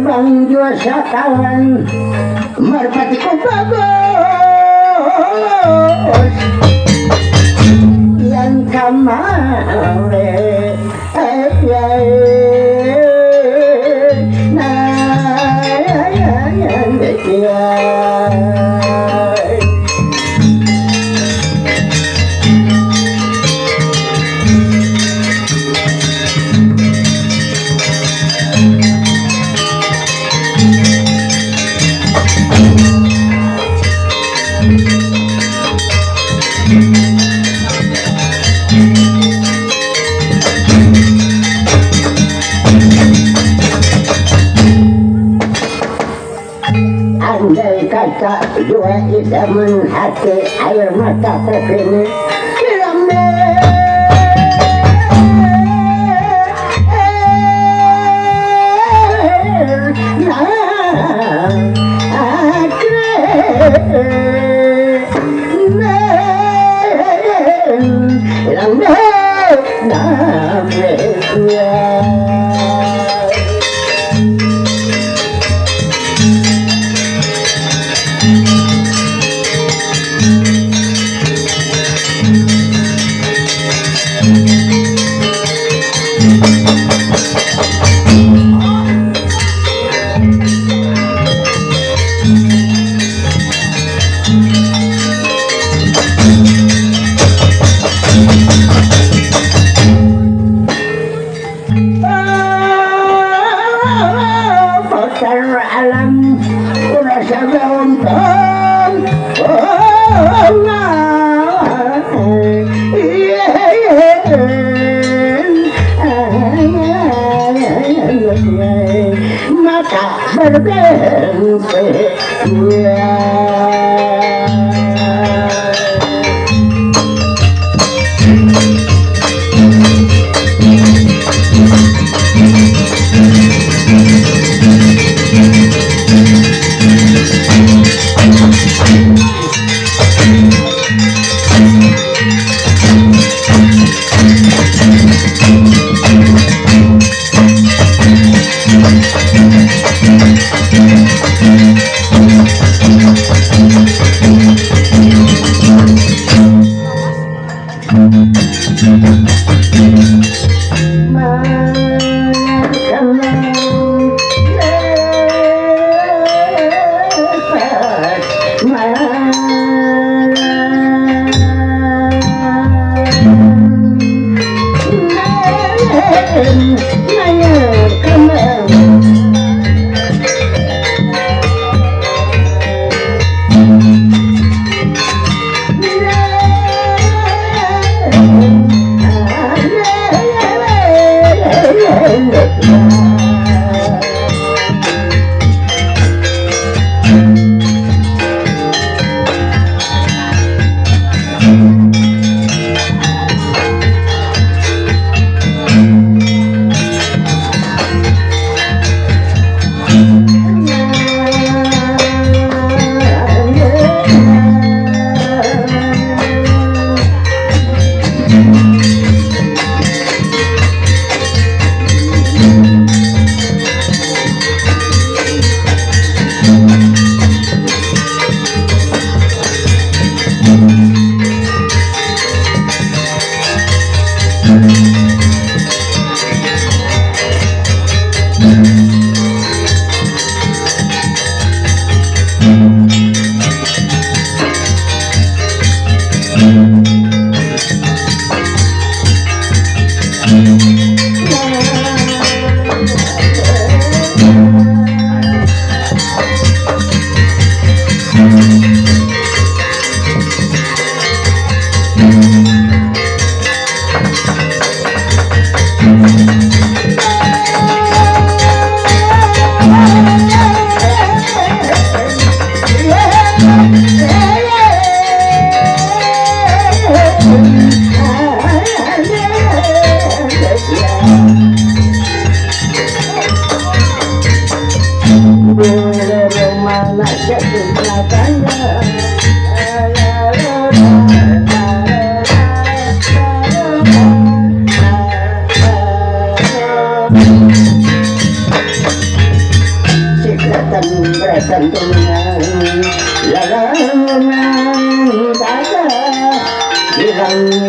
terbang jua sakawan merpatiku bagus yang kamare andai kata dua idaman hati air mata ini alam kurasa gauntan mata berbentuk hilang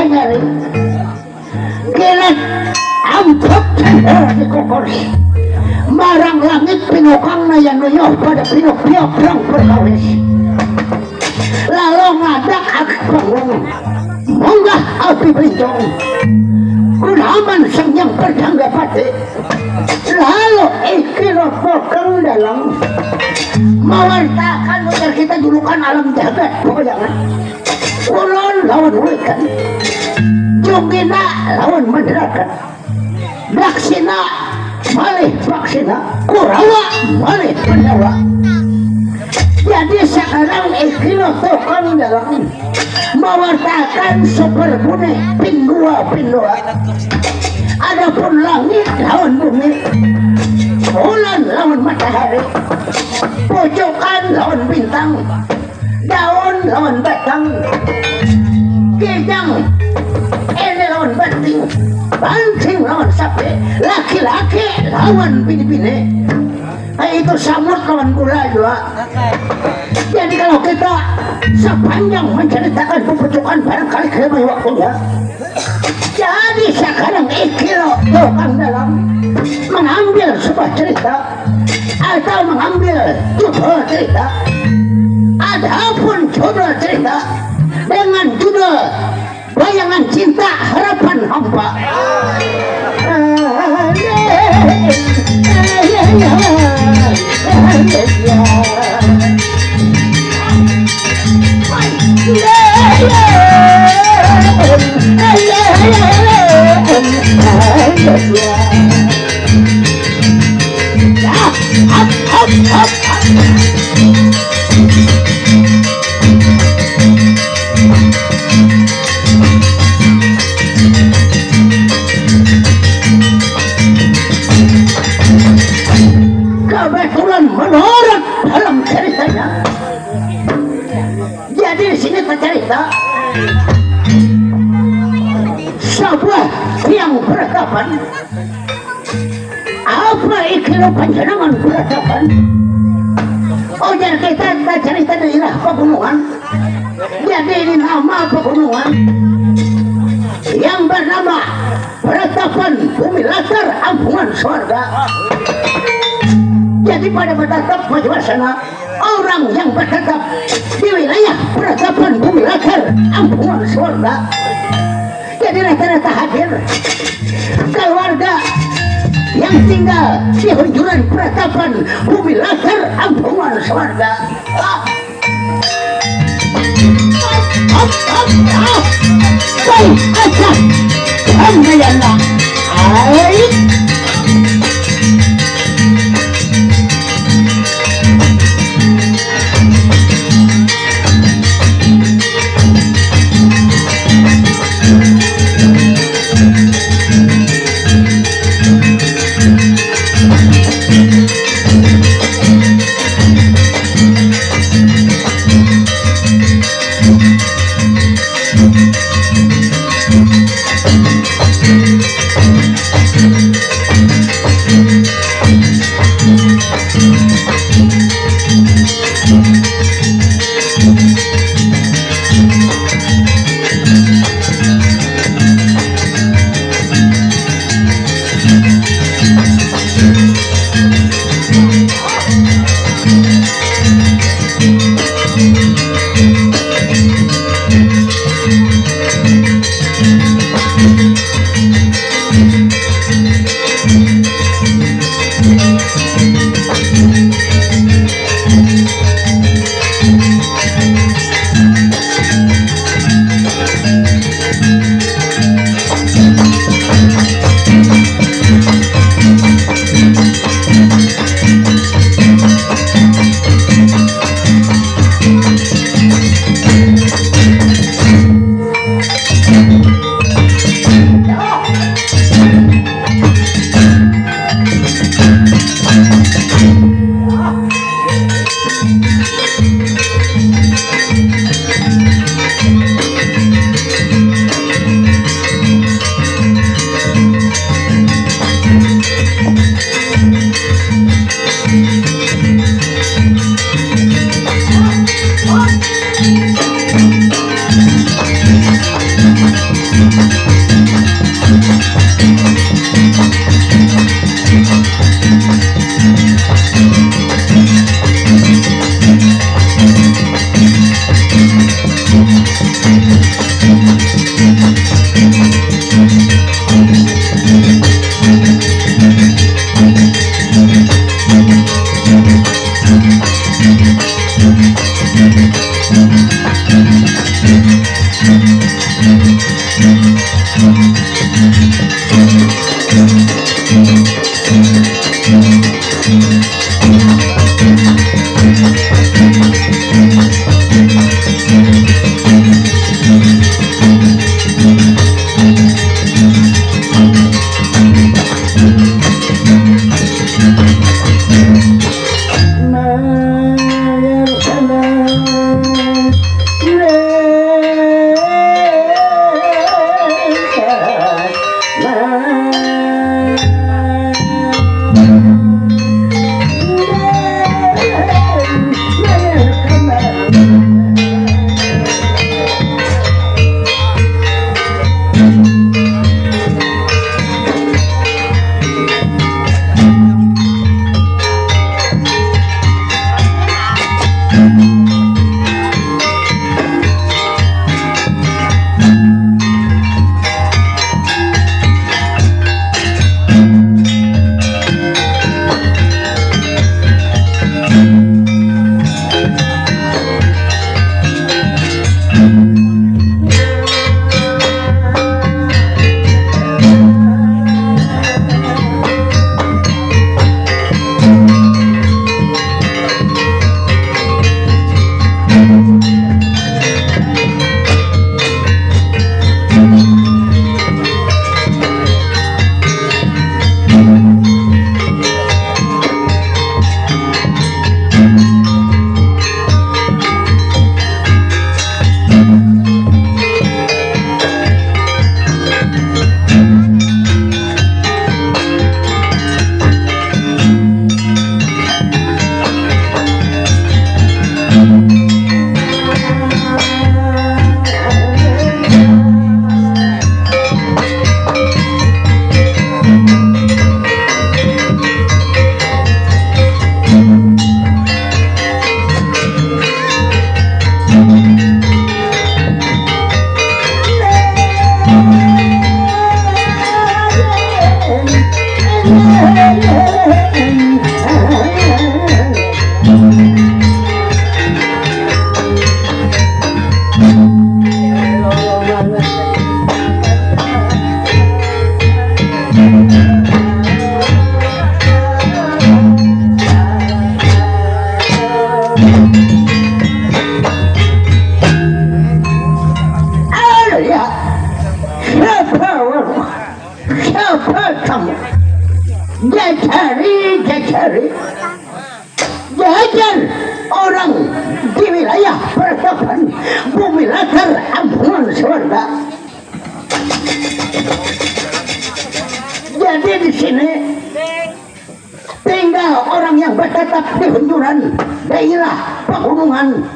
kanyari kilat amput di kokos marang langit pinukang na yan nuyo pada pinuk-piok yang berkawis lalu ngadak akpang munggah api bintong kunaman sang yang berdangga pati lalu ikirot kokang dalam mewartakan agar kita dulukan alam jagat pokoknya ulun lawan ulikan Jogina lawan Mandrakan Daksina malih Baksina Kurawa malih Pandawa. Jadi sekarang ikinotokan dalam mewartakan superbune pindua adapun langit lawan bumi bulan lawan matahari pojokan lawan bintang daun lawan batang kijang ini lawan banting banting lawan sapi laki-laki lawan bini-bini itu samut lawan gula juga. Jadi kalau kita sepanjang menceritakan pembujukan barangkali kelebihan waktunya jadi sekarang ikilo tukang dalam mengambil sebuah cerita atau mengambil judul cerita adapun judul cerita dengan judul Bayangan Cinta Harapan Hampa. Kebetulan menurut dalam ceritanya, jadi di sini tercerita sebuah yang beratapan. Apa ikilah panjenengan beratapan? Oh, jadi kita cerita daerah pegunungan. Jadi ini nama pegunungan yang bernama Beratapan Bumi Latar Ampungan Surga. Jadi pada bertatap Majwasana orang yang bertatap di wilayah Beratapan Bumi Latar Ampungan Surga. Jadi rata-rata hadir keluarga yang tinggal di hunjuran Beratapan Bumi Latar Ampungan Surga. Baik, acak Alhamdulillah. Aik wajar orang di wilayah peradaban bumi latar ampungan surga. Jadi di sini tinggal orang yang bertetap di hunjuran daerah pegunungan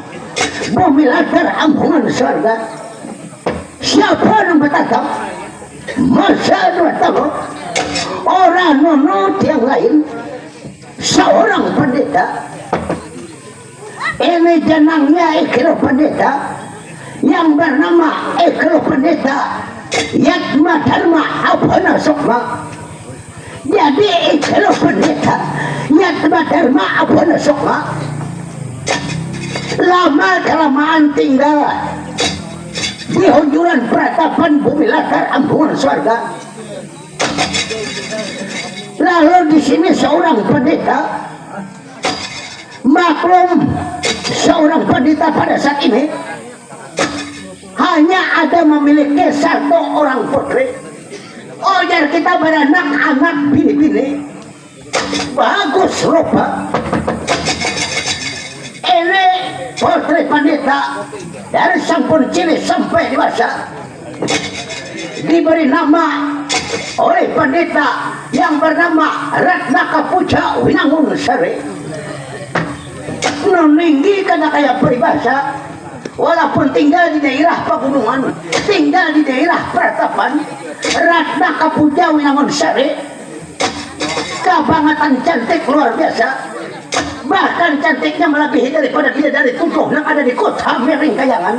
bumi latar ampungan surga. Siapa yang bertetap? Masa 2 tahun orang nunut yang lain seorang pendeta. Ini jenangnya Ikro Pendeta yang bernama Ikro Pendeta Yatma Dharma Abhana Sukma. Jadi Ikro Pendeta Yatma Dharma Abhana Sukma lama-kelamaan tinggal di hunjuran peratapan bumi latar ampungan surga. Lalu di sini seorang pendeta, maklum seorang pendeta pada saat ini hanya ada memiliki 1 orang putri. Ojar kita beranak anak bini-bini bagus rupa. Ini putri pendeta dari sampun cilik sampai dewasa diberi nama oleh pendeta yang bernama Ratnaka Puja Winangun Sari. Meninggi karena kayak peribahasa, walaupun tinggal di daerah pegunungan, tinggal di daerah peratapan, Ratnaka Puja Winangun Sari kabangatan cantik luar biasa. Bahkan cantiknya melebihi daripada dia dari tubuh yang ada di kota Miring Kayangan.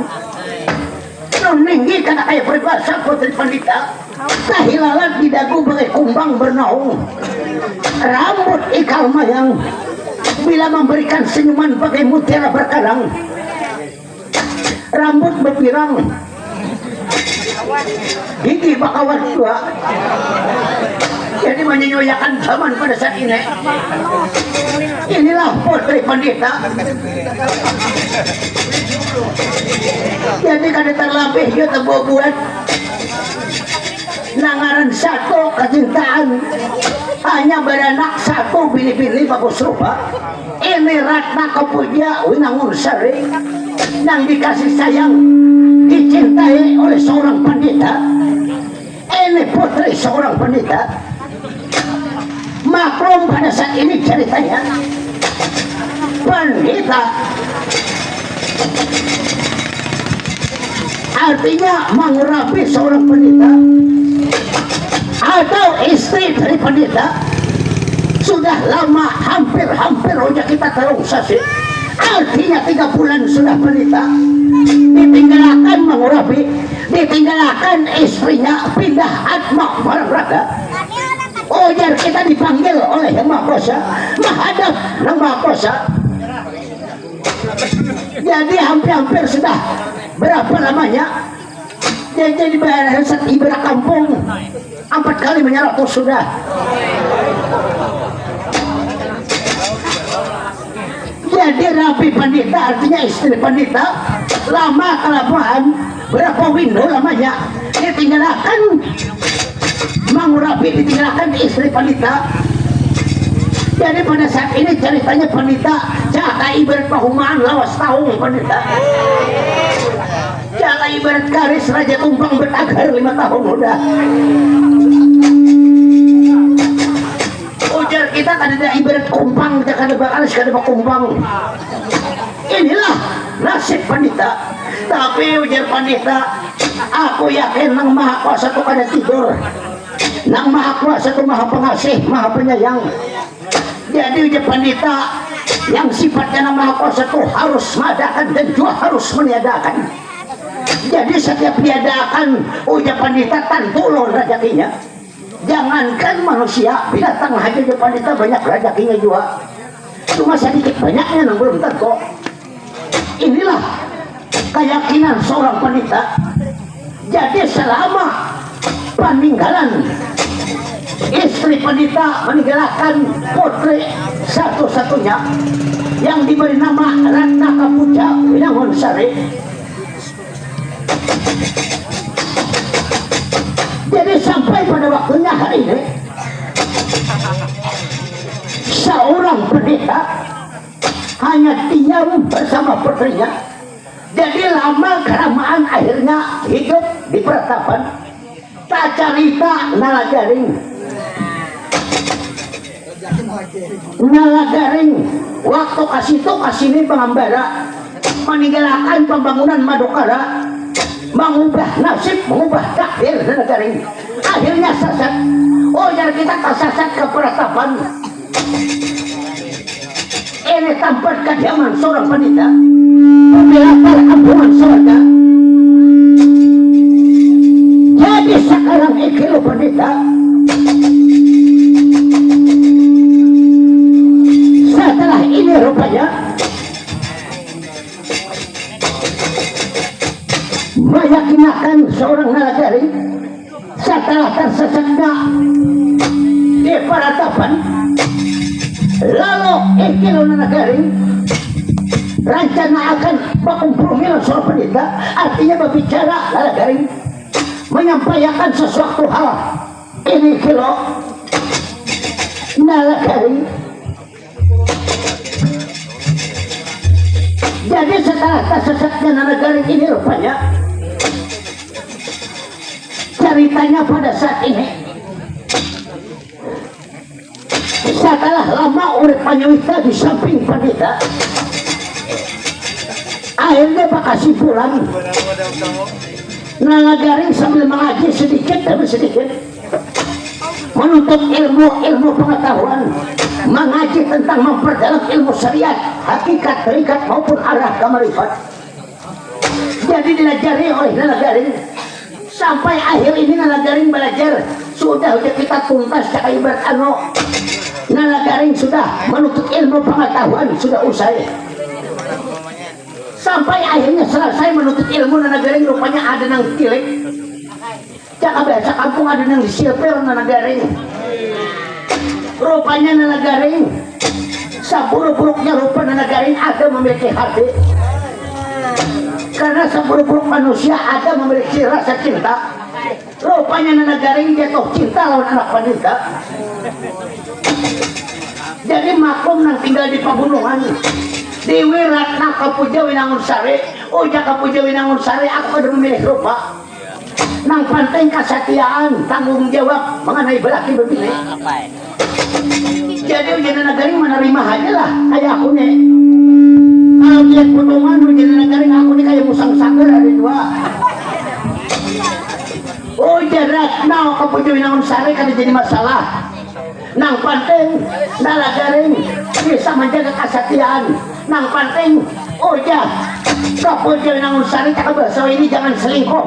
Meninggi karena kayak peribahasa putri pendeta, kahilalat di dagu bagai kumbang bernaung, rambut ikal mayang bila memberikan senyuman bagai mutiara berkarang, rambut berpirang, gigi bakawat 2. Jadi menyesuaikan zaman pada saat ini. Inilah putri pendeta. Jadi kada terlebih dia terbuat nangaran 1 kecintaan, hanya beranak 1 bini-bini bagus rupa. Ini Ratnaka Puja Winangun Sari yang dikasih sayang, dicintai oleh seorang pendeta. Ini putri seorang pendeta. Maklum pada saat ini ceritanya pendeta artinya mengurapi seorang pendeta atau istri dari pendeta sudah lama, hampir aja kita terungsasi, artinya 3 bulan sudah pendeta ditinggalkan mengurapi, ditinggalkan istrinya pindah atma barang raga. Ojar kita dipanggil oleh Yang Maha Kuasa, menghadap Yang Maha Kuasa. Jadi hampir sudah berapa lamanya dia jadi bahasa ibarat kampung 4 kali menyerah sudah. Jadi rapi pendeta artinya istri pendeta, lama kelamaan berapa window lamanya ditinggalkan mengurapi, ditinggalkan istri pendeta. Jadi pada saat ini ceritanya pendeta jaga ibarat pahumaan lawas tahun pendeta, jaga ibarat karis raja tumpang beragar 5 tahun udah. Ujar kita kan ada ibarat kumpang, kita kan ada bakaris, kan ada kumpang. Inilah nasib pendeta. Tapi ujar pendeta, aku yakin Nang Maha Kuasa itu kada tidur. Nang Maha Kuasa itu Maha Pengasih, Maha Penyayang. Jadi ujar pendeta, yang sifatnya Nang Maha Kuasa itu harus mengadakan dan juga harus meniadakan. Jadi setiap diadakan ujar pendeta tantulon rezekinya. Jangankan manusia, binatang aja ujar pendeta banyak rezekinya juga. Cuma sedikit banyaknya yang belum tentu. Inilah keyakinan seorang pendeta. Jadi selama peninggalan istri pendeta meninggalkan putri satu-satunya yang diberi nama Ratnaka Puja Winangun Sari. Jadi sampai pada waktunya hari ini seorang pendeta hanya diam bersama putrinya. Jadi lama kelamaan akhirnya hidup di peratapan. Tak cerita nalagaring waktu kasitu kasini pengambara meninggalkan pembangunan Madukara, mengubah nasib, mengubah takdir nalagaring. Akhirnya sesat. Oh, jadi kita tersesat ke peratapan. Ini tempat kediaman seorang pendeta, pembela kampungan surga. Jadi sekarang ikilu pendeta setelah ini rupanya meyakinkan seorang nalagari setelah tersesatnya di peratapan. Lalu ikilu nalagari rencana akan berkompromi seorang pendeta, artinya berbicara nalagari menyampaikan sesuatu hal. Ini kilo nalagari. Jadi setelah tersesatnya nalagari ini rupanya ceritanya pada saat ini setelah lama urip Panyawita di samping pendeta, akhirnya bakasi pulang. Nalagari sambil mengaji sedikit demi sedikit, menuntut ilmu pengetahuan, mengaji tentang memperdalam ilmu syariat, hakikat, terikat maupun arah kemarifat. Jadi dilajari oleh nalagari sampai akhir ini. Nalagari belajar sudah kita tuntas cak ibarat nalagari sudah menuntut ilmu pengetahuan sudah usai. Sampai akhirnya selesai menuntut ilmu nalagari, rupanya ada nang tilik. Cak biasa kampung ada nang disilper nalagari. Rupanya nalagari seburuk-buruknya rupa nalagari ada memiliki hati. Karena seburuk-buruk manusia ada memiliki rasa cinta. Rupanya nalagari jatuh cinta lawan anak wanita. Jadi maklum nang tinggal di pegunungan. Dewi Ratna Kapuja Winangun Sari, Uja Kapuja Winangun Sari, aku ada memilih rupa nang penting kesetiaan, tanggung jawab mengenai belaki begini. Jadi ujian nagari menerima aja lah kayak aku nih. Kalau lihat pedoman ujian nagari aku nih kayak musang saker ada dua. Ujian Ratna Kapuja Winangun Sari kan jadi masalah. Nang penting nalagaring bisa menjaga kesetiaan. Nang penting Uja Kapuja Winangun Sari cakap bahasa ini jangan selingkuh.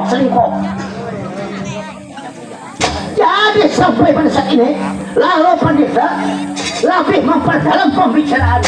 Jadi sampai pada saat ini lalu pendeta lebih memperdalam pembicaraan.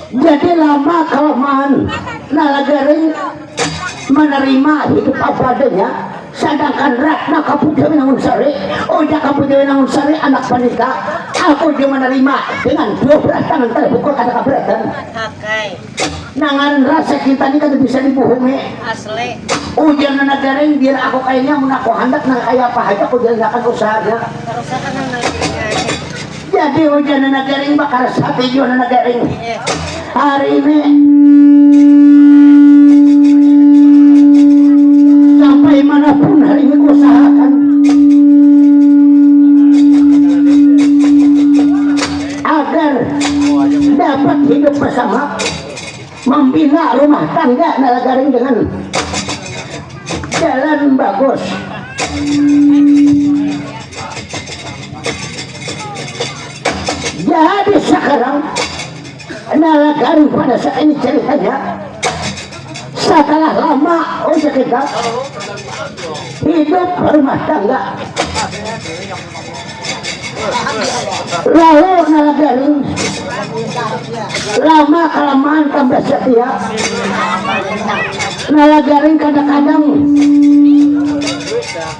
Jadi lama kelamaan nalagari menerima hidup apa adanya. Sedangkan Ratna Kapuja Winangun Sari, Uja Kapuja Winangun Sari anak wanita, aku dia menerima dengan 12 tangan terbuka kata keberatan. Nangan rasa cinta ini kan bisa dibohongi. Asli. Ujian nagari biar aku kayaknya menaku hendak nang kaya apa aja aku jalankan usahanya. Usahakan nang jadi ujian nagari bakal hati jual nagari. Hari ini sampai manapun hari ini usahakan agar dapat dapat hidup bersama, membina rumah tangga Nalagaring dengan jalan bagus. Jadi sekarang Nalagaring pada saat ini ceritanya setelah lama kita hidup berumah tangga, lalu Nalagaring lama kelamaan tambah setia. Nalagaring kadang-kadang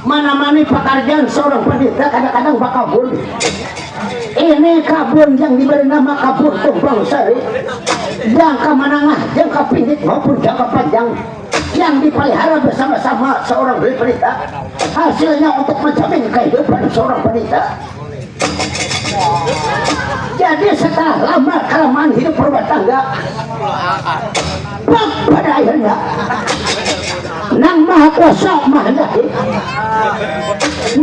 mana-mana pekerjaan seorang pendeta kadang-kadang bakabul. Ini kabun yang diberi nama kabun Tumpang Sari, jangka menengah, jangka pendek maupun jangka panjang, yang dipelihara bersama-sama seorang pendeta. Hasilnya untuk menjamin kehidupan seorang pendeta. Jadi setelah lama kelamaan hidup berumah tangga, pada akhirnya Nang Maha Kuasa menghendaki,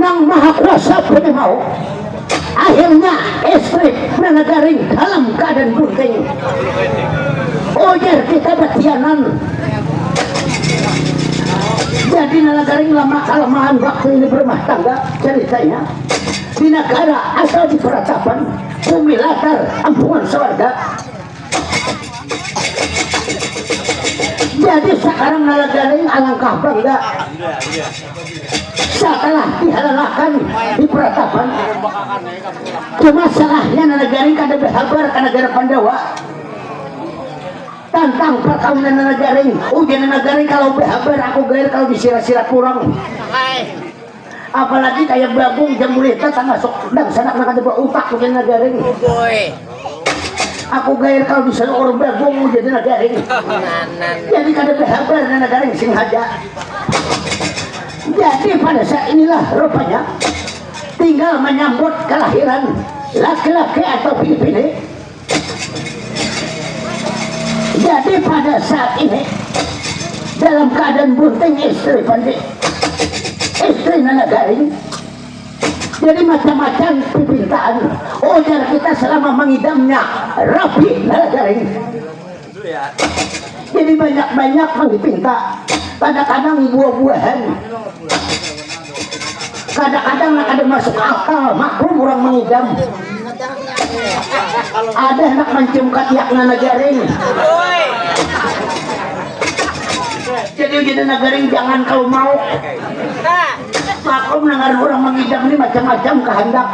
Nang Maha Kuasa punya mau, akhirnya istri Nalagaring dalam keadaan bunting. Ujar kita betianan. Jadi Nalagaring lama kelamaan waktu ini berumah tangga ceritanya di negara atau di peratapan bumi latar ampungan swarga. Jadi sekarang Nalagaring alangkah bangga setelah dihalalkan di peratapan. Cuma salahnya Nalagaring kada bersabar ke negara Pandawa tentang perkawinan Nalagaring. Ujian Nalagaring kalau bersabar aku gair kalau disira-sira kurang. Apalagi kayak Bagong Jambulita tangga sok dan sanak nak ada berutak ujian Nalagaring. Aku gair kalau bisa orang Bagong jadi Nalagaring. Jadi kada bersabar Nalagaring sing haja. Jadi pada saat inilah rupanya tinggal menyambut kelahiran laki-laki atau pilih-pilih. Jadi pada saat ini dalam keadaan bunting istri pandai, istri Nalagaring. Jadi macam-macam permintaan ujar kita selama mengidamnya rapi Nalagaring. Jadi banyak-banyak mengipinta, kadang-kadang buah-buahan, kadang-kadang ada masuk akal, maklum orang mengidam. Ada nak mencium katiak Nalagaring. Jadi ujian Nalagaring jangan kalau mau. Maklum dengar orang mengidam ini macam-macam kehendak.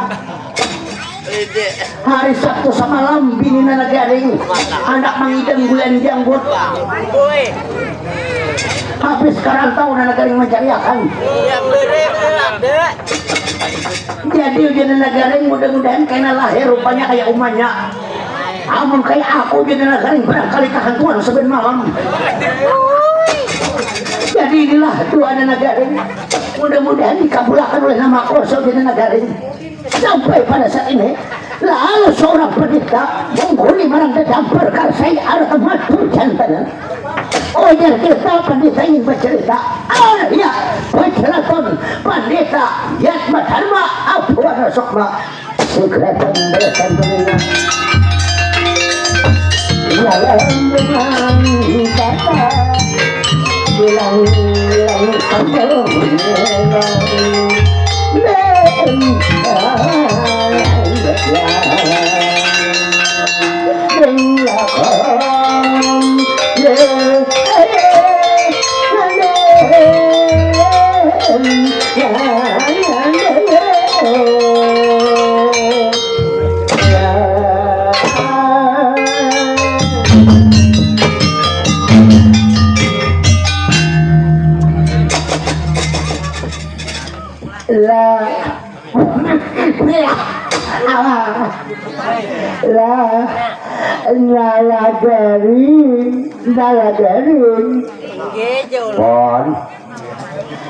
Hari Sabtu semalam bini Nalagaring anak mengidam bulan janggut. Habis sekarang tahu Nalagaring mencariakan. Jadi ujian Nalagaring mudah-mudahan karena lahir rupanya kayak umanya. Amun kayak aku ujian Nalagaring barangkali kehantuan seben malam. Jadi inilah doa Nalagaring. Mudah-mudahan dikabulkan oleh Nama Kuasa ujian Nalagaring. Sampai pada saat ini lalu seorang pendeta menghuni marang dedamper karsai arah matu jantanan. Ujar kita pendeta ingin bercerita. Ya penceritakan pendeta Yatma Dharma Apuana Sokma segera pemberian pendengar. Dalam dengan kata bilang-bilang sampai Nalagaring pon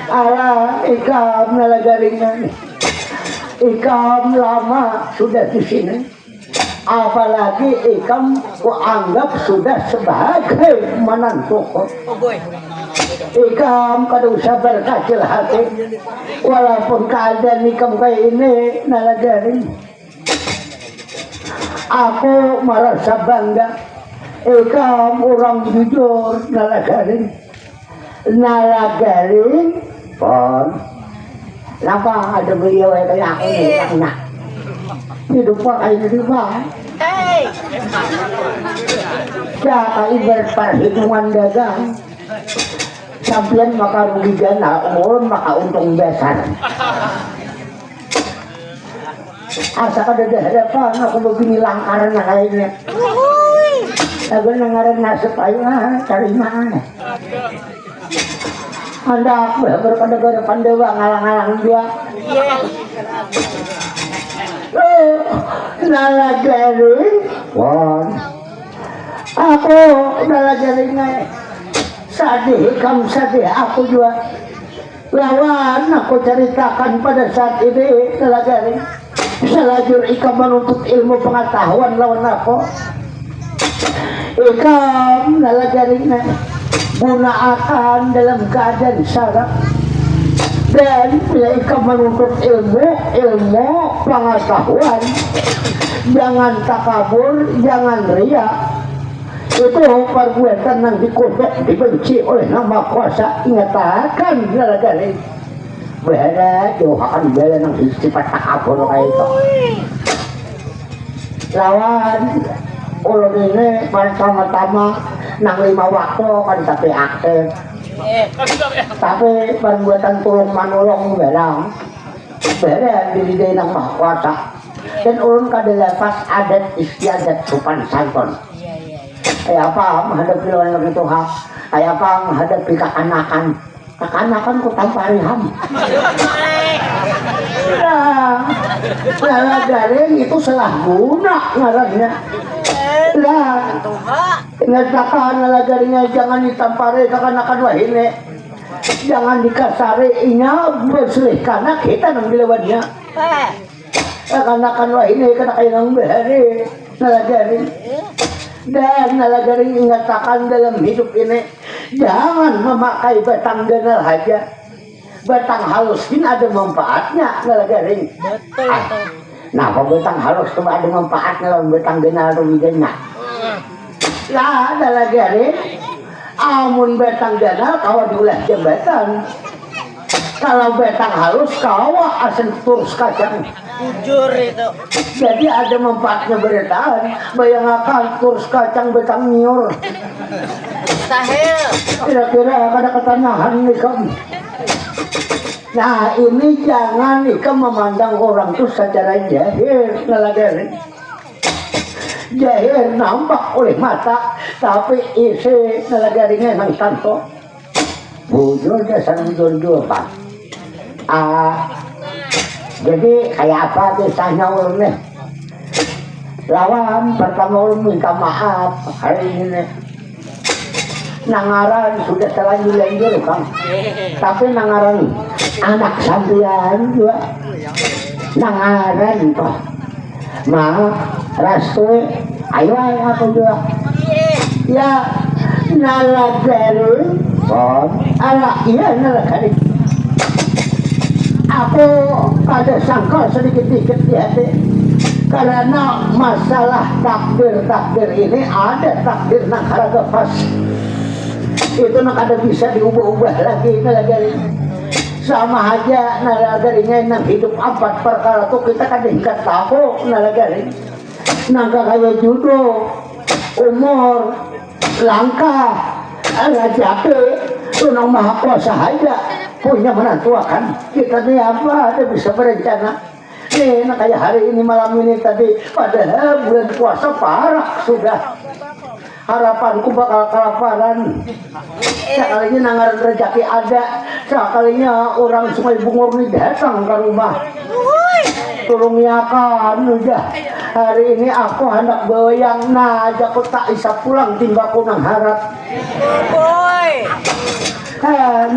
ala ikam Nalagaringan ikam lama sudah di sini, apalagi ikam kuanggap sudah sebagai menantuku. Ikam kada usah berkecil hati walaupun keadaan ikam kayak ini Nalagaring. aku merasa bangga ikam orang jujur nalagaring pon kenapa ada beliau kayak aku nih enak hidup pakai hidup siapa ibarat perhitungan dagang sampian maka rugi gana umur maka untung besar asa kada harapan aku begini langkaran lainnya aku nangaran nasib ayo cari mana anda aku berpada pandewa ngalang-ngalang dia nalagaring won aku nalagaring sadih kamu sadih aku juga lawan aku ceritakan pada saat ini nalagaring selajur ikam menuntut ilmu pengetahuan lawan aku ikam nalagaring gunakan dalam keadaan syarat dan bila ikam menuntut ilmu pengetahuan jangan takabur jangan riak itu perbuatan yang dikutuk dibenci oleh nama kuasa ingatakan nalagaring berada jauhkan bela yang sifat takabur kayak itu lawan ulun ini pertama-tama nang 5 waktu kan tapi aktif tapi perbuatan tulung manolong belang beda diri dari nang maha kuasa dan ulun kada lepas adat istiadat sopan santun kayak apa menghadapi lawan itu hak kayak apa menghadapi kekanakan ku tanpa riham nalagaring itu salah guna ngarannya lah ngatakan nalagaringnya jangan ditampari kekanakan wahine jangan dikasari inya berselih karena kita nang dilawannya kekanakan wahine kena kayak nang behari nalagaring dan nalagaring ingatakan dalam hidup ini jangan memakai batang ganal aja batang halus ini ada manfaatnya nalagaring betul nah batang halus itu ada manfaatnya lawan batang ganal ruginya lah nalagaring amun batang ganal kawa diulah jembatan kalau batang halus kawa asen terus kacang jujur itu jadi ada manfaatnya bertahan bayangkan terus kacang batang nyur mustahil kira-kira ada ketanahan nih kamu nah ini jangan nih kamu memandang orang itu secara jahil nalagaring jahil nampak oleh mata tapi isi nalagaringnya yang santo bujur dasar bujur pak jadi kayak apa kisahnya ulun nih lawan pertama ulun minta maaf hari ini nangaran sudah terlanjur Kang tapi nangaran anak sampean juga nangaran toh maaf rastu ayo aku juga ya nalagaring anak iya nalagaring aku ada sangka sedikit-sedikit di hati karena masalah takdir ini ada takdir nak harga pas itu nak ada bisa diubah-ubah lagi nalagaring sama aja nalagaringnya yang hidup 4 perkara tuh kita kan diikat tahu nalagaring naga kayak judo umur langkah rajake tunang maha kuasa aja punya menantu kan kita nih apa ada bisa berencana nih nah kayak hari ini malam ini tadi padahal bulan puasa parah sudah harapanku bakal kelaparan sekalinya nangaran rezeki ada sekalinya orang Sungai Bungur nih datang ke rumah tolong yakan udah hari ini aku hendak goyang nah aja aku tak bisa pulang timbaku nang harap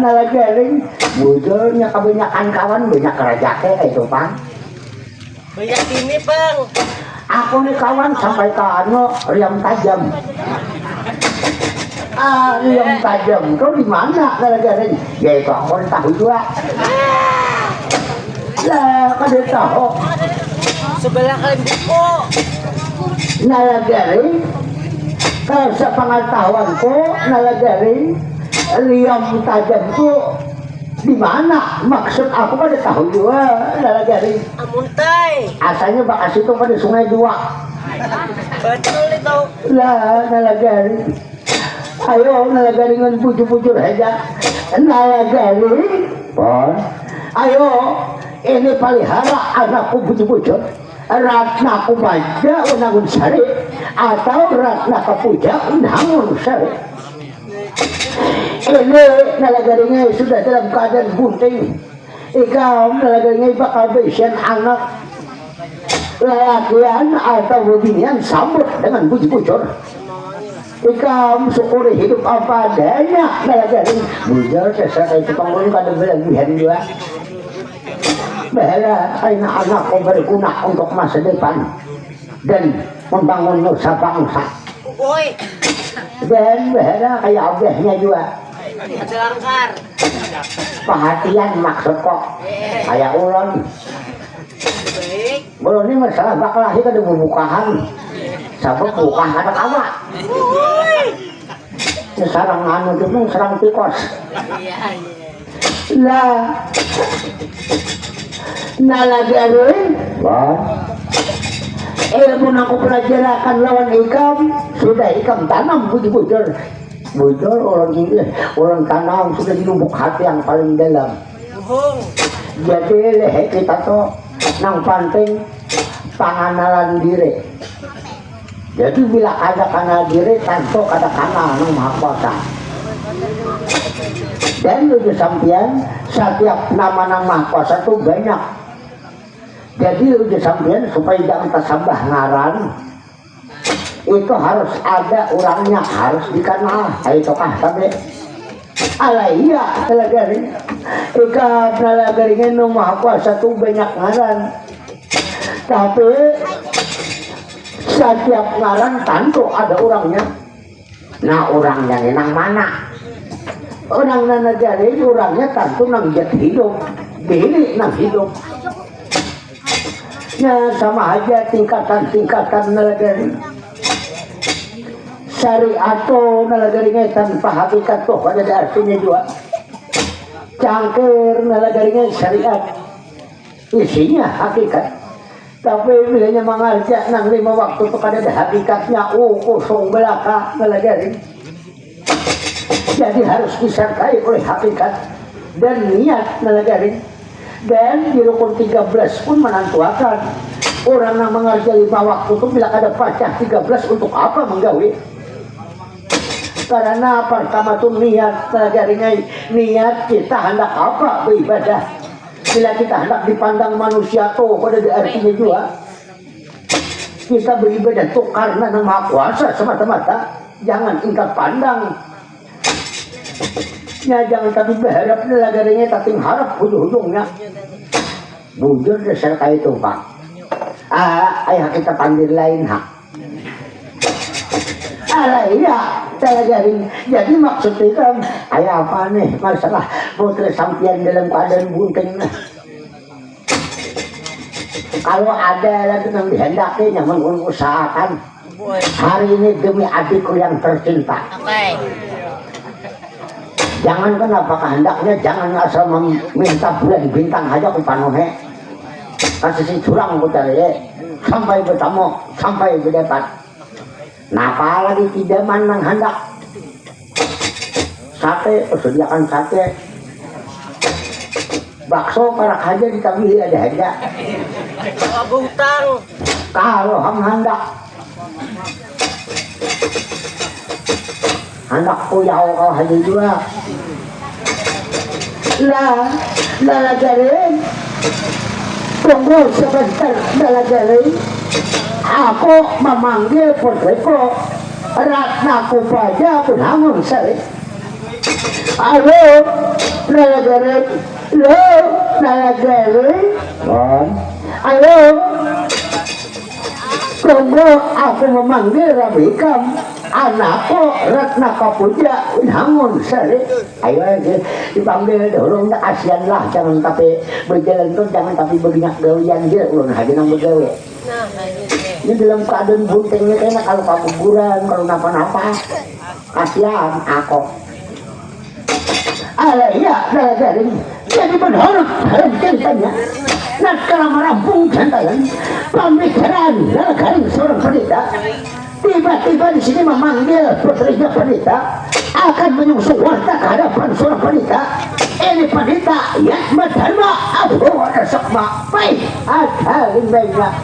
nalagaring bujurnya kebanyakan kawan banyak rezeki itu Bang banyak ini Bang aku nih kawan sampai ke riam tajam riam tajam kau di mana nalagaring ya itu aku tahu juga lah kada tahu sebelah kalian buku nalagari kalau sa pengetahuanku nalagari liam tajam itu di mana maksud aku pada tahu juga nalagari Amuntay. asalnya bakas itu pada sungai dua Betul itu. lah nalagari ayo nalagari ngan bujur-bujur aja nalagari bon ayo ini palihara anakku bujur-bujur ratna kumaja unangun sari atau ratna kapuja unangun sari ini nalagarinya sudah dalam keadaan bunting ikaw nalagarinya bakal besian anak lelakian atau binian sambut dengan bujur-bujur ikaw syukuri hidup apa adanya nalagari bujur sesuai itu panggung kada berlebihan juga bahwa anak-anakku berguna untuk masa depan dan membangun nusa bangsa Uy. dan bahwa kayak abahnya juga Selangkar. perhatian maksud kok kayak ulon Baik. belum ini masalah bakalahi kada bubukahan sabuk bukan ada kawa ini sarang anu itu serang tikos Iya, iya. lah nalagarin ilmu yang aku pelajarakan lawan ikam sudah ikam tanam bujur-bujur bujur orang ini orang tanam sudah di lubuk hati yang paling dalam Buhung. jadi lehe kita tuh nang penting panganalan diri jadi bila ada kanal diri tentu ada kanal nang maha kuasa dan lu sampian setiap nama maha kuasa itu banyak jadi lu sampian supaya jangan tersambah ngaran itu harus ada orangnya harus dikenal itu kah tapi alaiya telagari ika telagarinya nu maha kuasa itu banyak ngaran tapi setiap ngaran tentu ada orangnya nah orangnya nang mana orang nanagari orangnya tentu nang jat hidup diri nang hidup ya sama aja tingkatan nalagari syariato nalagari tanpa hakikat toh ada artinya juga cangkir nalagari syariat isinya hakikat tapi bilanya mengarja nang 5 waktu itu kada ada hakikatnya kosong belaka nalagari jadi harus disertai oleh hakikat dan niat nalagari dan di rukun 13 pun menantuakan orang yang mengerja 5 waktu itu bila ada pacah 13 untuk apa menggawe karena pertama itu niat nalagarinya niat kita hendak apa beribadah bila kita hendak dipandang manusia tuh pada artinya juga kita beribadah tuh karena yang maha kuasa semata-mata jangan tingkat pandang ya jangan tapi berharap nalagarinya tapi harap ujung-ujungnya bujur dasar kayak itu pak ayah kita panggil lain hak iya nalagari jadi maksudnya kan ayah apa nih masalah putri sampian dalam keadaan bunting kalau ada lagi yang dihendaki yang mengusahakan hari ini demi adikku yang tercinta jangan kenapa kehendaknya jangan asal meminta bulan bintang aja ke panuhe kasih si curang aku cari sampai bertemu sampai berdapat napa lagi tidak manang hendak sate persediaan sate bakso para aja ditambahi ada aja Bungtang. kalau hendak anak kuyau kau haji juga lah nalagarin tunggu sebentar nalagarin aku memanggil putriku Ratna Kupaja Bunangun Sari ayo nalagarin lo nalagarin ayo tunggu aku memanggil Rabikam anakku Ratna Kapuja Bunangun Sari ayo dipanggil dulu kasihan lah jangan tapi berjalan terus jangan tapi berminyak gawian dia ulun haji nang bergawe Ini dalam keadaan buntingnya kayaknya kalau kuburan, kalau napa-napa kasihan aku. Iya, dari jadi berharap dalam ceritanya. Nah, kalau merampung jantalan pemikiran dalam seorang pendeta tiba-tiba di sini memanggil putrinya pendeta akan menyusul warta ke hadapan seorang pendeta. Ini pendeta Yatma Dharma Abu Sukma. Baik, ada limbahnya.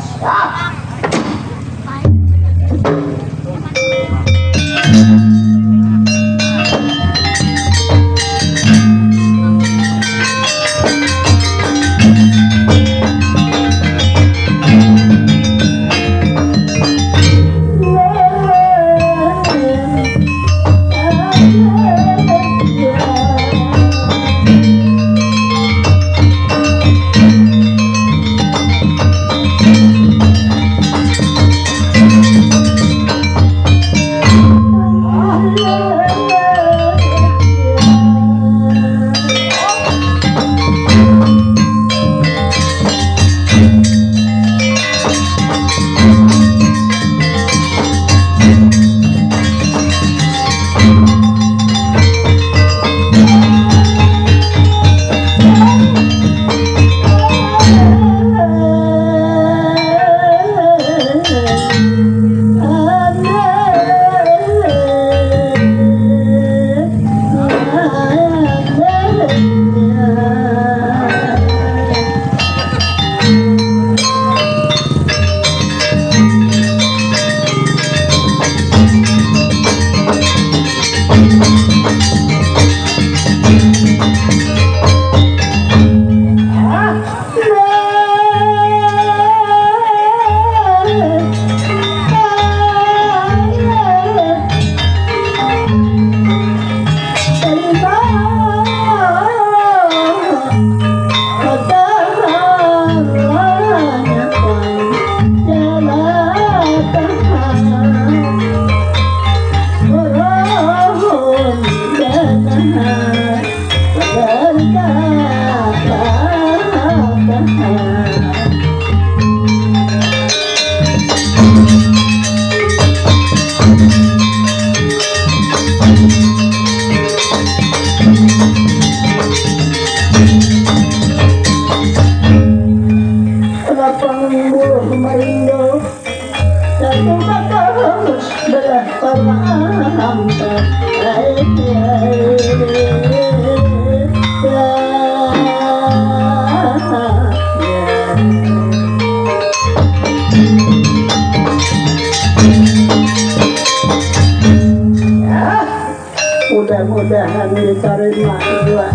Mudah-mudahan diterima dua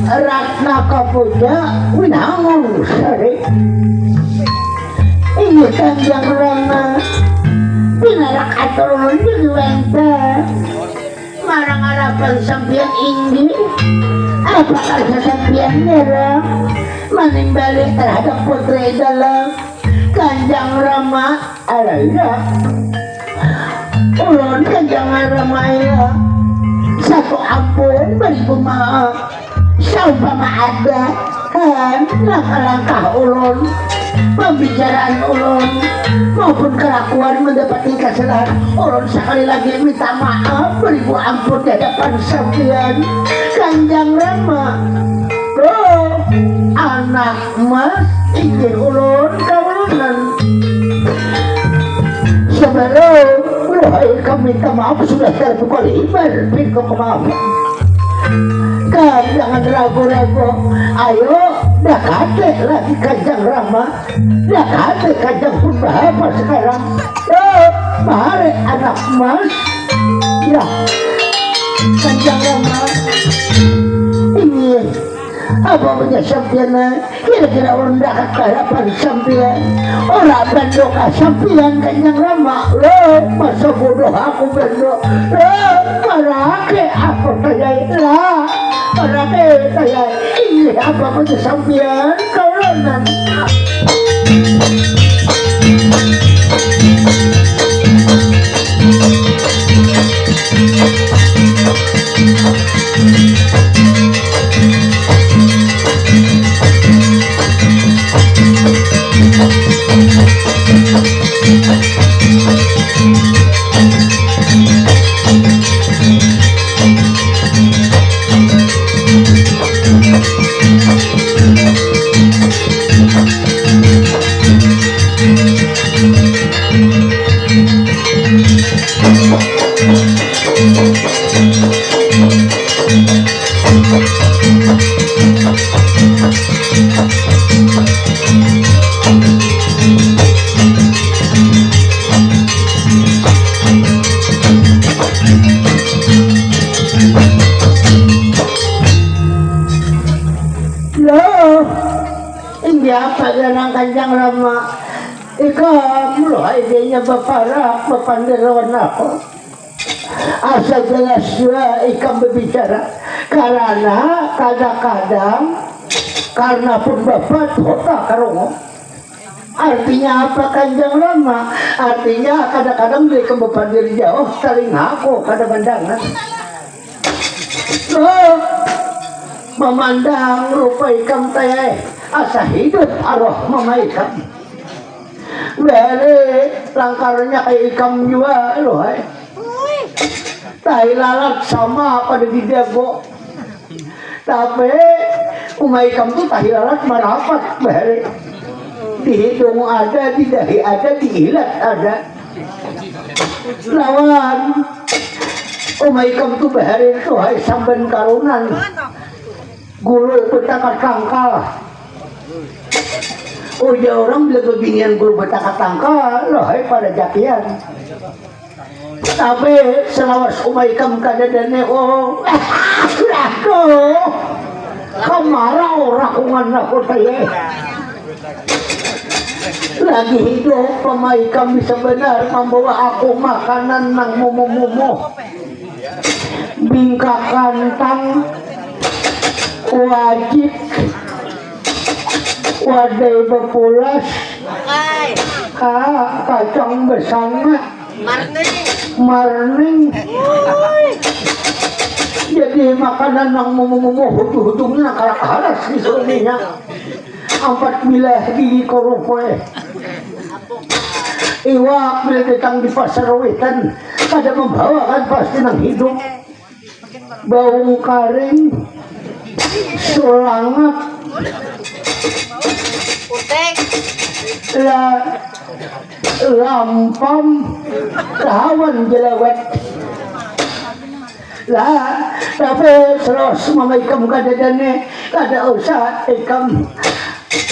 Ratna Kapuja Winangun Sari ini Kanjeng Rama pinarak aturun di wenta marang harapan sampian inggi apakah sampian nyerang manimbalik terhadap putri dalam Kanjeng Rama alaya ulun Kanjeng Rama ya satu ampun beri maaf saumpama ada kan langkah-langkah ulun pembicaraan ulun maupun kelakuan mendapati kesalahan ulun sekali lagi minta maaf beribu ampun di hadapan sampeyan Kanjeng Rama. Oh anak mas inggih ulun kaulunan sebelum wahai kami minta maaf sudah terbuka lebar pintu kemaafan kan jangan ragu-ragu ayo dah kate lagi Kanjeng Rama dah kate Kanjeng pun bahapa sekarang mari anak mas ya Kanjeng Rama ini apa punya sampian kira-kira orang dah harapan sampian orang bendok sampian Kanjeng Rama lo masa bodoh aku bendok lo marake aku tayai lah marake tayai ini apa punya sampian kaulonan Kanjeng Rama ikam loh idenya bapak nerawan aku asal jelas juga ikam berbicara karena kadang-kadang karena pun bapak otak karungu artinya apa Kanjeng Rama artinya kadang-kadang dia kebapak diri jauh saling aku kadang-kadang memandang rupa ikam tayai asa hidup arwah mama ikam beri langkarnya kayak ikam juga loh tahi lalat sama pada dijago tapi umah ikam tuh tahi lalat merapat beri di hidung ada, di dahi ada, di ilat ada lawan umah ikam tuh beri tuh hai samban karunan guru petakat tangkal udah orang bila kebinian guru petakat tangkal loh pada jakian tapi selawas umaikam kadadane oh aku kamara orang ungan aku tanya lagi hidup pemaikam bisa benar membawa aku makanan nang mumu bingka kantang wajib wadai bepulas kacang bersama marning jadi makanan yang mumu hujung-hujungnya kalah-kalas di suaminya 4 bilah gigi korupoe iwak bila datang di pasar wetan kada membawa kan pasti nang hidup bau karing sulangat lampam kawan jelawet lah tapi terus mama ikam kadadane kada usah ikam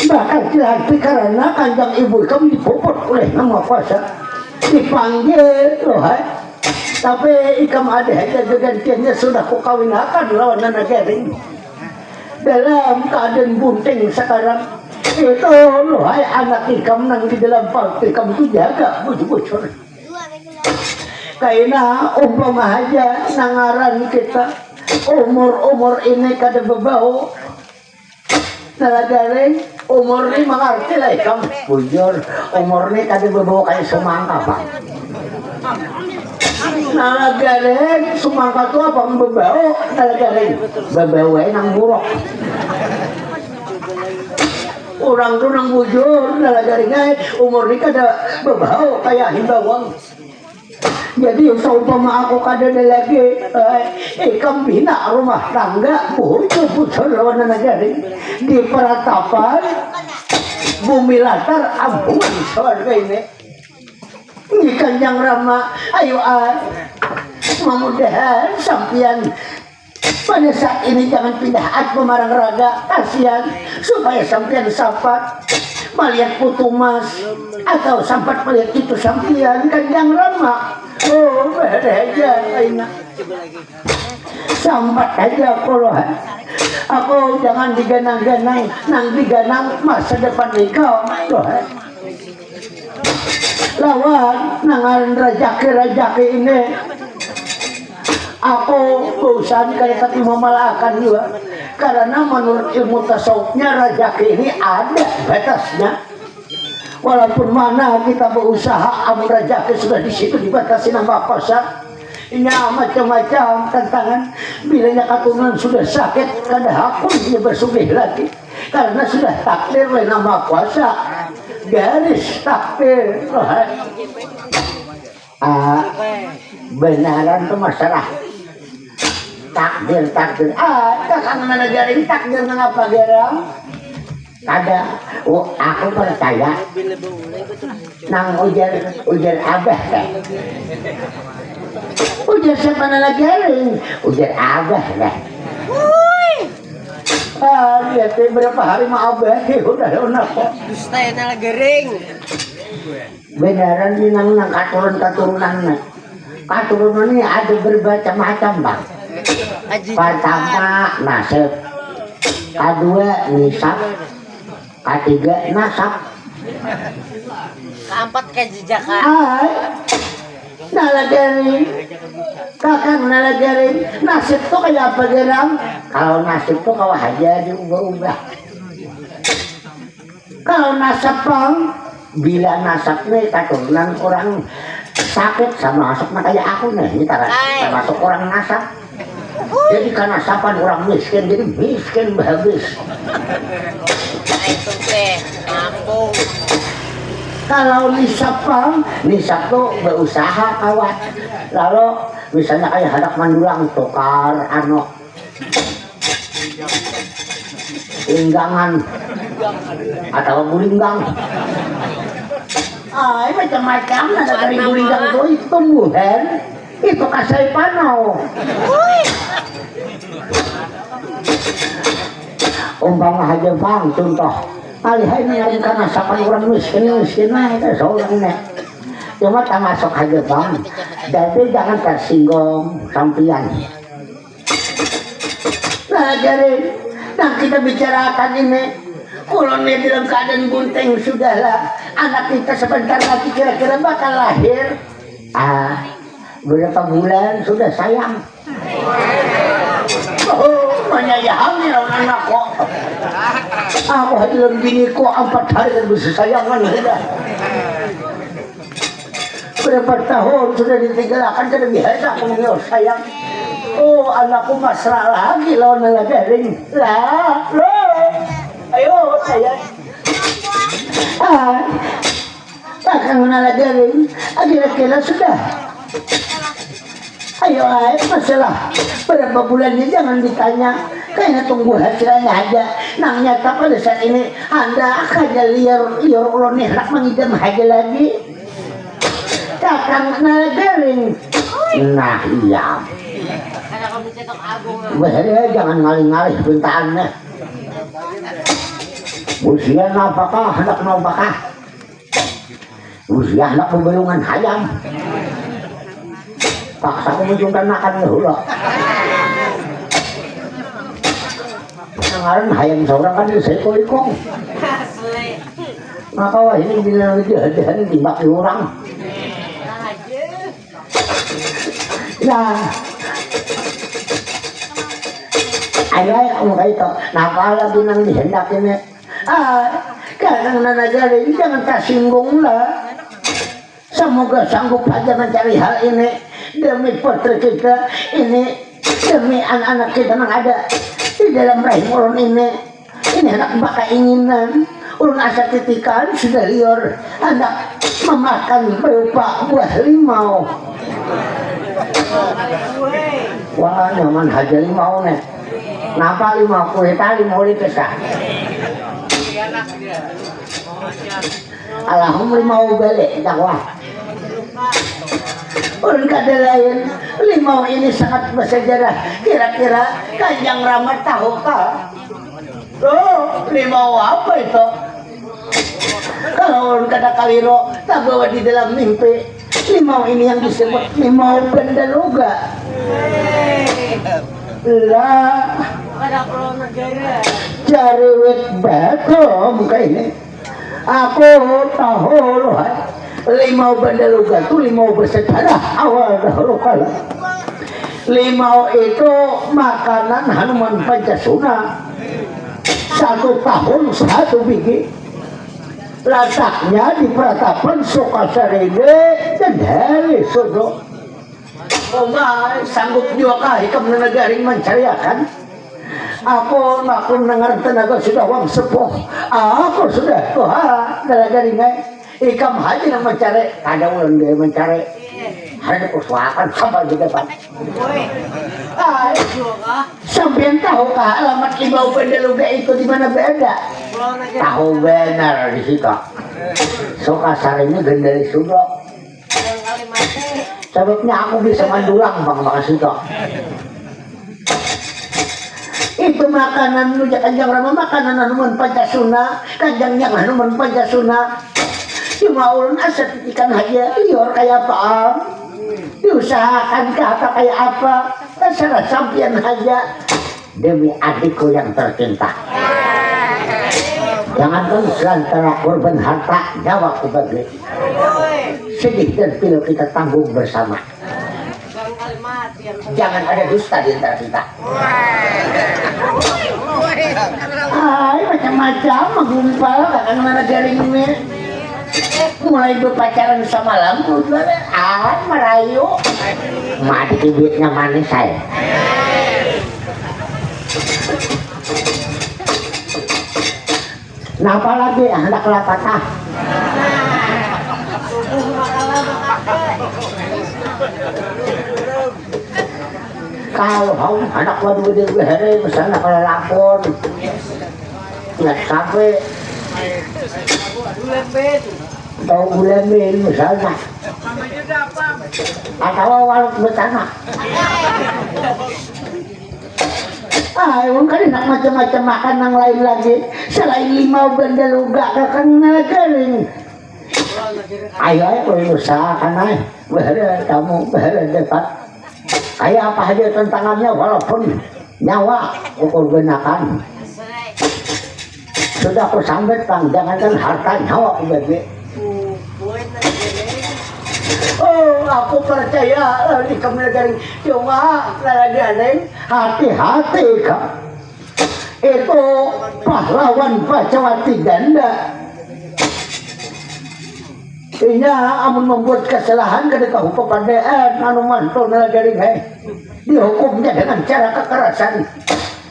bakal dilatih karena kanjang ibu ikam dipuput oleh nama kuasa dipanggil loh tapi ikam ada gantiannya sudah ku kawinakan lawan anak kering dalam keadaan bunting sekarang itu loh anak ikam nang di dalam partai kamu tuh jaga bocor kayaknya umpama aja nangaran kita umur ini kada bebau nalagaring umur ini mengerti lah ikam bujur umur ini kada bebau kayak semangka pak nalagaring semangka tuh apa bebau nalagaring bebau nang buruk orang tuh nang bujur nalagaring umur ini kada bebau kayak himbawang jadi seumpama aku kada lagi ikam bina rumah tangga bocor lawan nagaring di peratapan bumi latar ambungan sorga ini Kanjeng Rama ayo mudah-mudahan sampian pada saat ini jangan pindah at pemarang raga kasihan supaya sampian sapat melihat putu mas atau sampat melihat itu sampian Kanjeng Rama oh ada aja enak sampat aja aku jangan diganang-ganang nang diganang masa depan kau lawan nangan rajaki ini aku bosan kayak tapi memalakan juga karena menurut ilmu tasawufnya rajaki ini ada batasnya walaupun mana kita berusaha amun rajaki sudah di situ dibatasi nama pasar ini macam-macam tantangan bilanya katunan sudah sakit kada hakun dia bersugih lagi karena sudah takdir oleh nama kuasa garis takdir benaran itu masalah takdir kakang nagaring takdir ngapa gerang ada aku percaya nang ujar abah kan ujar siapa nagaring ujar abah lah lihat berapa hari mah abah udah kok dusta ya nagaring benaran ini nang katurunan ini ada bermacam-macam bang pertama nasib kedua nisab ketiga nasab keempat kejejakan nalagaring kakang nalagaring nasib tuh kayak apa gerang kalau nasib tuh kau aja diubah-ubah kalau nasab bang bila nasabnya katurunan orang sakit sama nasabnya kayak aku nih ini termasuk orang nasab jadi karena nasaban orang miskin jadi miskin habis itu teh ngambung kalau nisab tuh berusaha kawat lalu misalnya kayak hadak mandulang tukar inggangan atau bulinggang macam-macam ada dari bulinggang itu tumbuhan itu kasai panau umpama aja bang contoh alihai ini karena sapan orang miskin aja seorangnya cuma tak masuk aja bang jadi jangan tersinggung sampian nah jadi nah kita bicarakan ini ulunnya dalam keadaan bunting sudahlah anak kita sebentar lagi kira-kira bakal lahir berapa bulan sudah sayang menyayangi anak kok aku hadirin bini kok 4 hari dan bisa sayangan sudah berapa tahun sudah ditinggalkan kada biasa aku mengiur sayang anakku mesra lagi lawan nalagaring lah ayo sayang kakang nalagaring kira-kira sudah ayo masalah berapa bulannya jangan ditanya kayaknya tunggu hasilnya aja nang nyata pada saat ini anda akan liar ulun nih nak mengidam aja lagi kakang nagaring nah iya bahaya jangan ngalih-ngalih bentaannya usia apakah hendak apakah usia hendak pembelungan hayam paksa aku menunjukkan makan dulu Nangaran hayang seorang kan saya kulikong. Asli. Maka wah ini bilang jahat-jahat dibaki orang. Nah, ayah kamu kayak itu. Nakala binang dihendak ini. Kadang nanagaling jangan tersinggung lah. Semoga sanggup aja mencari hal ini demi putri kita ini, demi anak-anak kita yang ada di dalam rahim ulun ini. Ini anak baka inginan ulun asa titikan sudah liur hendak memakan berupa buah limau. Wah nyaman haja limau nih. Napa limau kue tali mau dikesah. Alhamdulillah limau balik dakwah. Ulun kada lain limau ini sangat bersejarah. Kira-kira Kanjeng Rama tahu kah? Oh, limau apa itu? Kalau ulun kada kaliro tak bawa di dalam mimpi. Limau ini yang disebut limau Bandaluga. Lah, Kada perlu negara. cari wit betul muka ini. Aku tahu loh. Limau Bandaluga itu limau bersejarah awal dahulu kala. Limau itu makanan Hanuman Pancasuna. 1 tahun 1 biji. Letaknya di Pratapan Sukasarede dan Heli Sudo. Oma sanggup juga kah ikam negaring mencariakan. Aku dengar tenaga sudah wang sepuh. Aku sudah tuha negaringnya. Ikam haji yang mencari, ada ulang dia mencari. Ada usahakan sama di depan. Sampai tahu kah alamat limau Bandaluga itu di mana beda? Tahu benar di situ. Sukasarinya gendari sudo. Sebabnya aku bisa mandulang bang makasih itu. Itu makanan lu Kanjeng Rama, makanan Hanuman Pancasuna, Kanjeng yang Hanuman Pancasuna. Cuma ulun asa titikan aja liur kayak apa diusahakan ke apa kayak apa terserah sampian aja demi adikku yang tercinta. Jangankan selantara korban harta nyawa ku bagi sedih dan pilu kita tanggung bersama. Jangan ada dusta di antara kita. Ay macam-macam menggumpal kakang mana garing ini. Mulai berpacaran sama lampu merayu mati duitnya manis saya. Napa lagi hendak patah. Kalau anak waduh di hari misalnya kalau lapor nggak sampai tahu bulan mil misalnya atau walau bertanah kan enak macam-macam makan yang lain lagi selain limau Bandaluga kakang nagaring. Ayo kalau usahakan aja bahaya kamu bahaya dapat kayak apa aja tantangannya walaupun nyawa ukur gunakan. Sudah aku sambet bang, jangankan harta nyawa aku bagi. Oh, aku percaya di kemenagaring cuma lagi hati-hati kak. Itu pahlawan Pacawati Ganda. Ini amun membuat kesalahan ketika hukum pandaan Hanuman nagaring dihukumnya dengan cara kekerasan.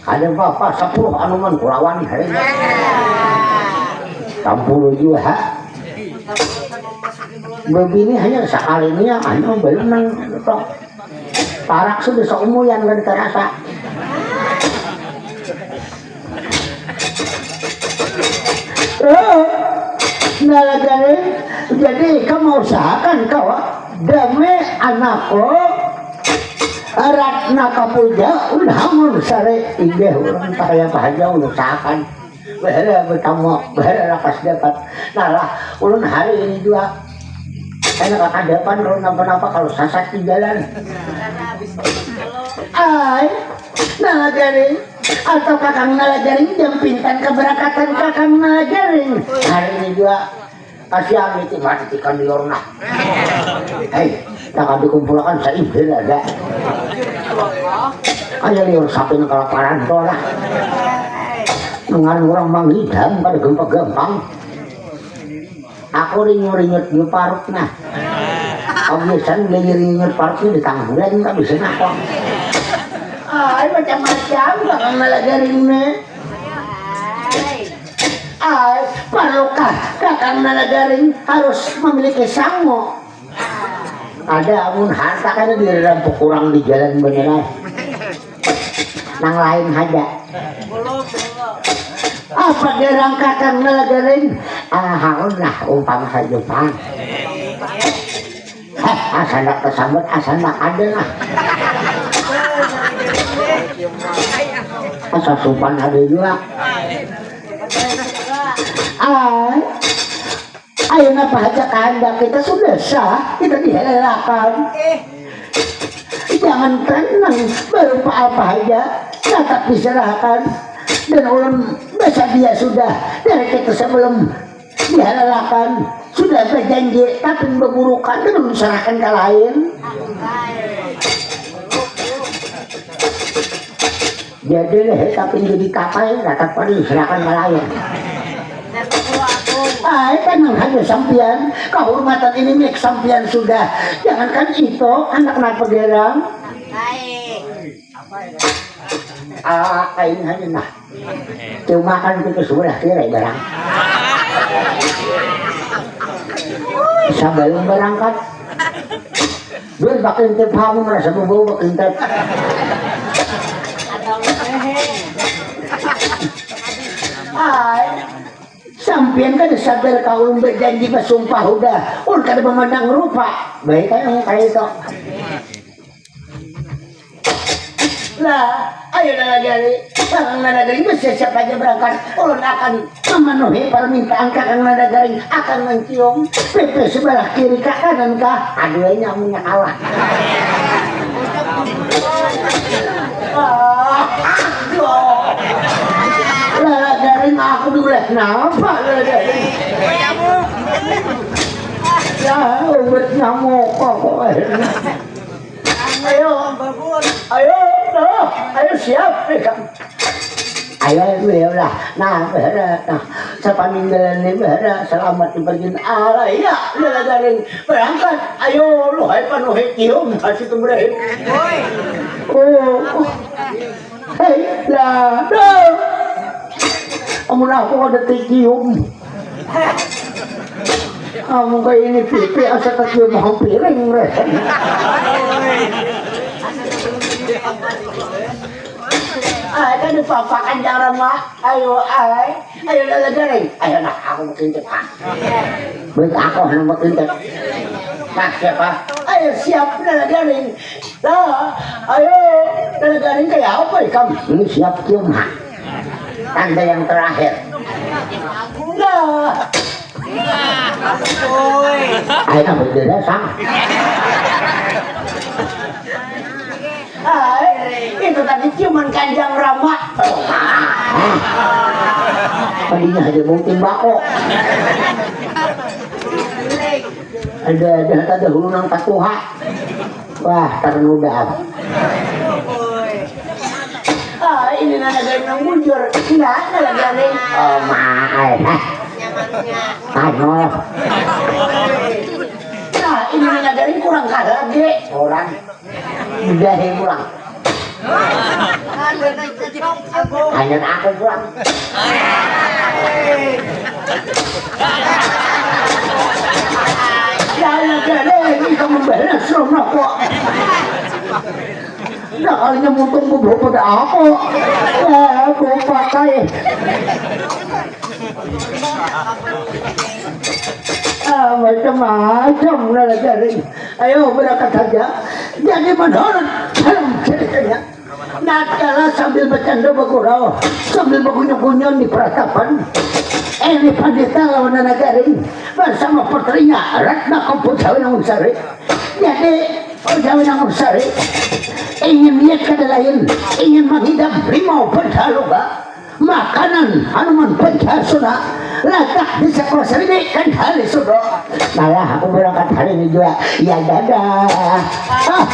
Ada bapak 10 Hanuman Kurawan hari ini. 60 juga. Begini hanya sekali ini yang anu belum nang parak sudah seumur yang gak terasa. Nalagari jadi kamu usahakan kau demi anakku Ratna Kapuja udah sare ide orang kaya bahagia usahakan bahaya bertemu bahaya lakas dapat nah ulun hari ini juga enak akan depan kalau napa-napa kalau sasat di jalan ay nah jadi atau kakang Nalagaring jampinkan keberangkatan kakang Nalagaring. Hari ini juga kasih amit mati kan diorna. Hei, tak dikumpulkan sa ibil ada. Ayo liur sapi ng kalaparan to lah. Nungan orang manghidam pada gampang-gampang. Aku rinyo-rinyot yung parut na. Obyesan rinyo-rinyot parut yung ditanggulan tak bisa nak. Ay, macam-macam kakang Nalagaring na. Ay, perlukah kakang Nalagaring harus memiliki sango? Ada amun harta kan di dalam kurang di jalan beneran. Nang lain aja. Apa gerang kakang Nalagaring? Haun lah umpama sajupan. Asal nak kesambut, asal nak ada lah. Asal supan ada juga. Ayo napa aja kehendak kita sudah sah, kita dihelelakan. Jangan tenang, berupa apa aja tetap diserahkan. Dan ulun masa dia sudah dari kita sebelum dihelelakan sudah berjanji tapi berburukan dan diserahkan ke lain. Jadi tapi jadi kapai dapat pada diserahkan ke lain. Tenang aja sampian, kehormatan ini milik sampian sudah. Jangankan itu, anak-anak pegerang. Kain aja nah. Cuma kan kita sudah kira barang. Sebelum berangkat, gue bakal intip kamu merasa bau bakal intip. Sampian kan sadar kau berjanji bersumpah udah, kada memandang rupa. Baik kan kayak itu. Lah, ayo Nalagaring, kakang Nalagaring bersiap aja berangkat. Ulun akan memenuhi permintaan kakang Nalagaring, akan mencium pepe sebelah kiri kak kanan kah. Aduhnya punya kalah. Nalagaring aku dulu kenapa Nalagaring? Ya, obat nyamuk kok. Ayo siap ayo lah. Nah, sa paninggalan ni selamat dibagin ala ya Nalagaring berangkat. Ayo luhay panuhay tiyong kasih tumbrahim. Hei lah amun ako kada tiyong. Kamu kayak ini pipi asa kecil mau piring re. Kan dipapakan cara mak. Ayo Nalagaring. Ayo nak aku makin cepat. Baik aku yang makin cepat. Nah siapa? Ayo siap Nalagaring. Lah, ayo Nalagaring kayak apa ya kamu? Ini siap cium. Tanda yang terakhir. Lah. Ayo nak berdiri sama. Itu tadi ciuman Kanjeng Rama. Tadinya hanya mungkin bako. Ada hulu nang patuha. Wah, ternuda. Ini Nalagaring nang mundur. Enggak, Nalagaring. Oh, maaf. Ano? Nah, ini Nalagaring kurang kalah lagi. Orang. Udah pulang. Hanya aku pulang. Nalagaring bisa membalas rumah kok. Nah kalinya muntung bubuk pada aku. Aku pakai. Macam-macam Nalagaring. Ayo berangkat saja. Jadi menurut dalam ceritanya Natkala sambil bercanda bergurau, sambil bergunyung-gunyung di peratapan, Eni Pandita lawan Nalagaring bersama putrinya Ratna Komputsawi Naungsari. Jadi Oh jawab yang besar, ingin lihat kada lain, ingin menghidap rimau Pentaloka, makanan Hanuman Pancasuna, letak di sekolah ini kan hari sudah. Malah aku berangkat hari ini juga, ya dadah. Ah.